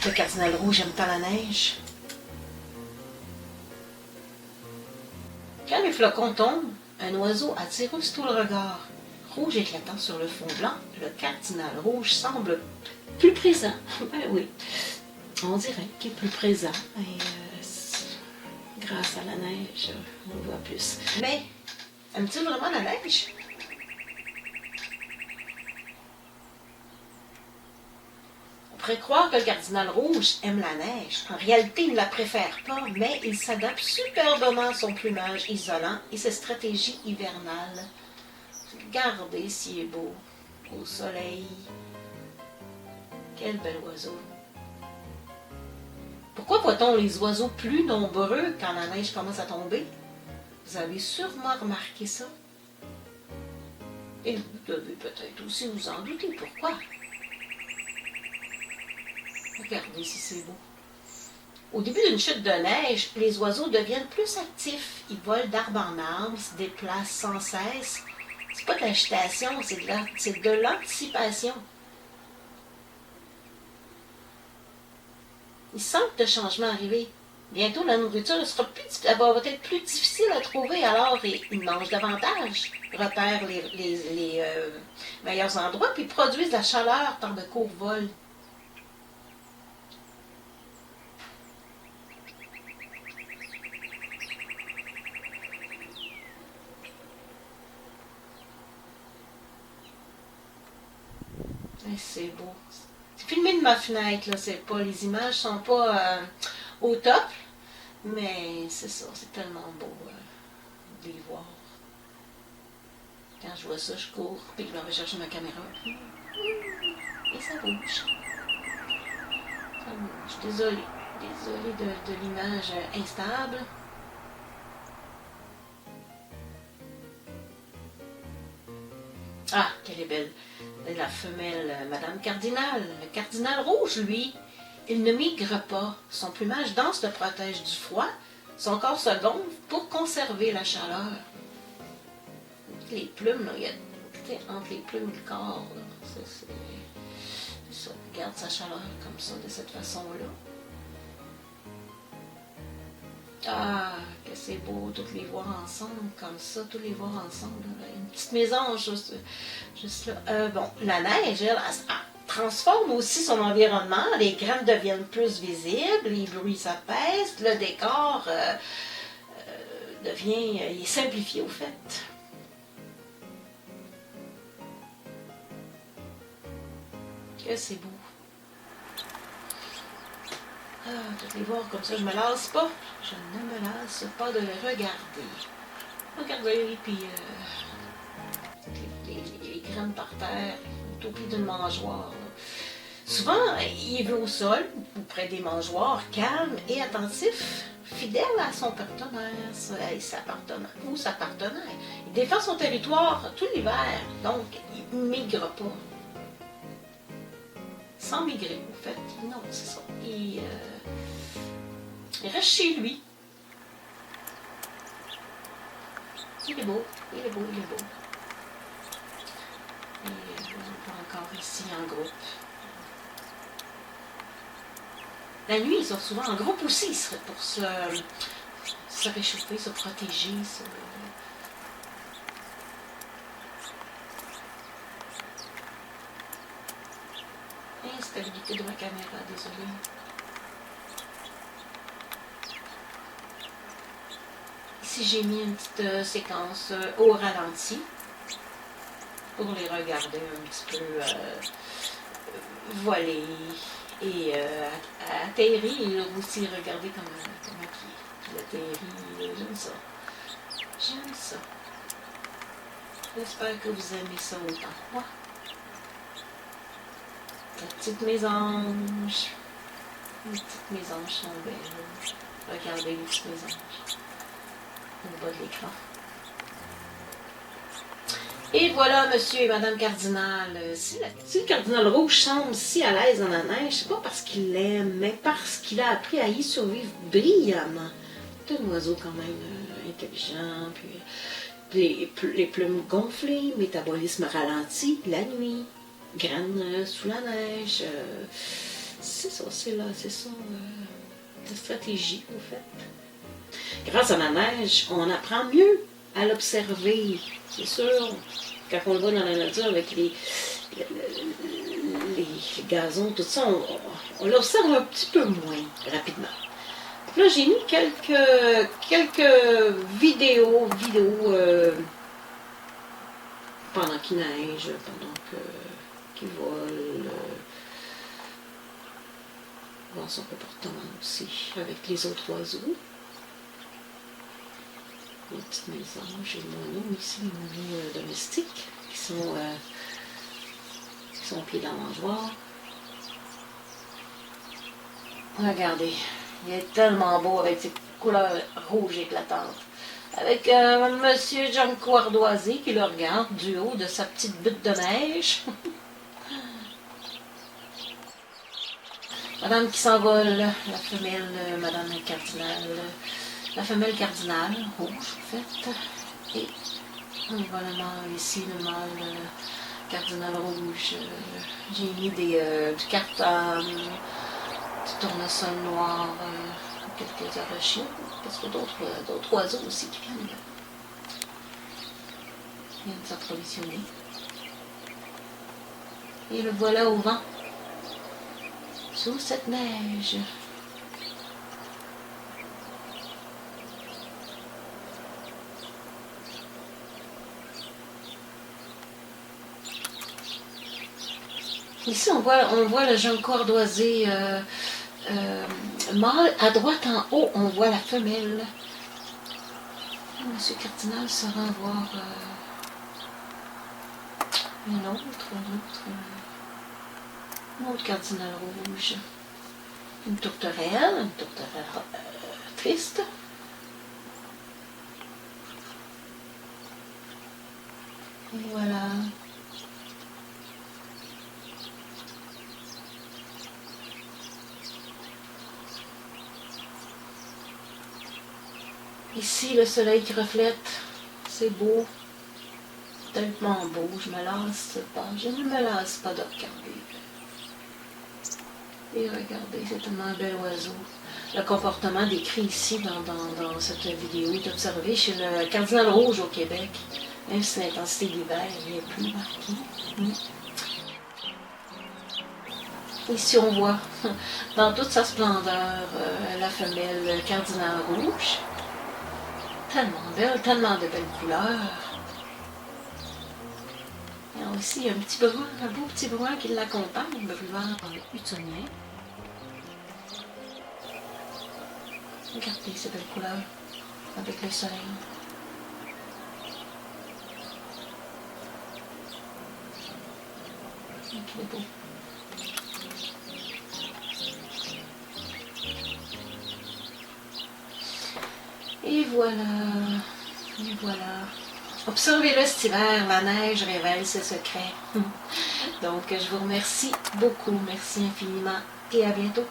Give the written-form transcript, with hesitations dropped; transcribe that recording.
Le cardinal rouge aime tant la neige. Quand les flocons tombent, un oiseau attire aussitôt le regard. Rouge éclatant sur le fond blanc, le cardinal rouge semble plus présent. Ben oui, on dirait qu'il est plus présent. Et, grâce à la neige, on le voit plus. Mais, aime-t-il vraiment la neige? On pourrait croire que le cardinal rouge aime la neige. En réalité, il ne la préfère pas, mais il s'adapte superbement à son plumage isolant et ses stratégies hivernales. Regardez s'il est beau, au soleil. Quel bel oiseau. Pourquoi voit-on les oiseaux plus nombreux quand la neige commence à tomber? Vous avez sûrement remarqué ça. Et vous devez peut-être aussi vous en douter pourquoi. Regardez si c'est beau. Au début d'une chute de neige, les oiseaux deviennent plus actifs. Ils volent d'arbre en arbre, ils se déplacent sans cesse. C'est pas de l'agitation, c'est de l'anticipation. Ils sentent le changement arriver. Bientôt, la nourriture elle va être plus difficile à trouver, alors ils mangent davantage, repèrent les meilleurs endroits, puis produisent de la chaleur par de courts vols. C'est beau. C'est filmé de ma fenêtre, là. C'est pas, les images sont pas au top, mais c'est ça, c'est tellement beau de les voir. Quand je vois ça, je cours, puis je vais chercher ma caméra. Et ça bouge. Ça bouge. Désolée. Désolée de l'image instable. Ah, qu'elle est belle. La femelle Madame Cardinal. Le cardinal rouge, lui, il ne migre pas. Son plumage dense le protège du froid. Son corps se gonfle pour conserver la chaleur. Les plumes, là, il y a entre les plumes et le corps. C'est ça. Il garde sa chaleur comme ça, de cette façon-là. Ah, que c'est beau, toutes les voir ensemble, comme ça, tous les voir ensemble. Là. Une petite maison juste là. Bon, la neige, elle transforme aussi son environnement. Les graines deviennent plus visibles, les bruits s'apaisent, le décor il est simplifié au fait. Que c'est beau. Ah, toutes les voir comme ça, je me lasse pas. Je ne me lasse pas de les regarder. Regardez, puis les graines par terre, au pied d'une mangeoire. Là. Souvent, il veut au sol, ou près des mangeoires, calme et attentif, fidèle à son partenaire, ou sa partenaire. Il défend son territoire tout l'hiver, donc il ne migre pas. Sans migrer, en fait. Non, c'est ça. Il reste chez lui. Il est beau, il est beau, il est beau. Et on voit encore ici en groupe. La nuit, ils sont souvent en groupe aussi pour se réchauffer, se protéger. Instabilité de ma caméra, désolée. Ici, j'ai mis une petite séquence au ralenti pour les regarder un petit peu voler et atterrir et aussi regarder comment il atterrit. J'aime ça. J'aime ça. J'espère que vous aimez ça autant que moi. La petite mésange. Les petites mésanges sont belles. Regardez les petites mésanges. Au bas de l'écran. Et voilà, monsieur et madame Cardinal. Si le cardinal rouge semble si à l'aise dans la neige, c'est pas parce qu'il l'aime, mais parce qu'il a appris à y survivre brillamment. C'est un oiseau quand même intelligent, puis les plumes gonflées, métabolisme ralenti, la nuit, graines sous la neige. c'est ça, c'est ça, la stratégie, en fait. Grâce à la neige, on apprend mieux à l'observer, c'est sûr. Quand on le voit dans la nature avec les gazons, tout ça, on l'observe un petit peu moins rapidement. Là, j'ai mis quelques vidéos pendant qu'il neige, pendant qu'il vole, voir son comportement aussi avec les autres oiseaux. Les petites maisons, j'ai les moineaux ici, les moineaux domestiques qui sont au pied de la mangeoire. Regardez, il est tellement beau avec ses couleurs rouges éclatantes. Avec Monsieur Gianco Ardoisé qui le regarde du haut de sa petite butte de neige. Madame qui s'envole, la femelle Madame Cardinal, la femelle cardinale, rouge en fait. Et on voit le mâle ici, le mâle cardinal rouge. J'ai mis du carton, du tournesol noir, quelques arachides, parce qu'il y a d'autres oiseaux aussi qui viennent s'approvisionner. Et le voilà au vent, sous cette neige. Ici, on voit le Gianco Ardoisé mâle. À droite, en haut, on voit la femelle. Monsieur Cardinal se rend voir un autre cardinal rouge. Une tourterelle triste. Et voilà. Ici, le soleil qui reflète, c'est beau, tellement beau, je ne me lasse pas de regarder. Et regardez, c'est tellement un bel oiseau. Le comportement décrit ici dans cette vidéo est observé chez le cardinal rouge au Québec, même si l'intensité d'hiver est plus marquée. Ici, on voit dans toute sa splendeur la femelle cardinal rouge. Tellement belle, tellement de belles couleurs. Il y a aussi un petit brun, un beau petit brun qui l'accompagne, le bruvard hutonien. Regardez ces belles couleurs avec le soleil. Il est beau. Et voilà, et voilà. Observez-le cet hiver, la neige révèle ses secrets. Donc, je vous remercie beaucoup, merci infiniment et à bientôt.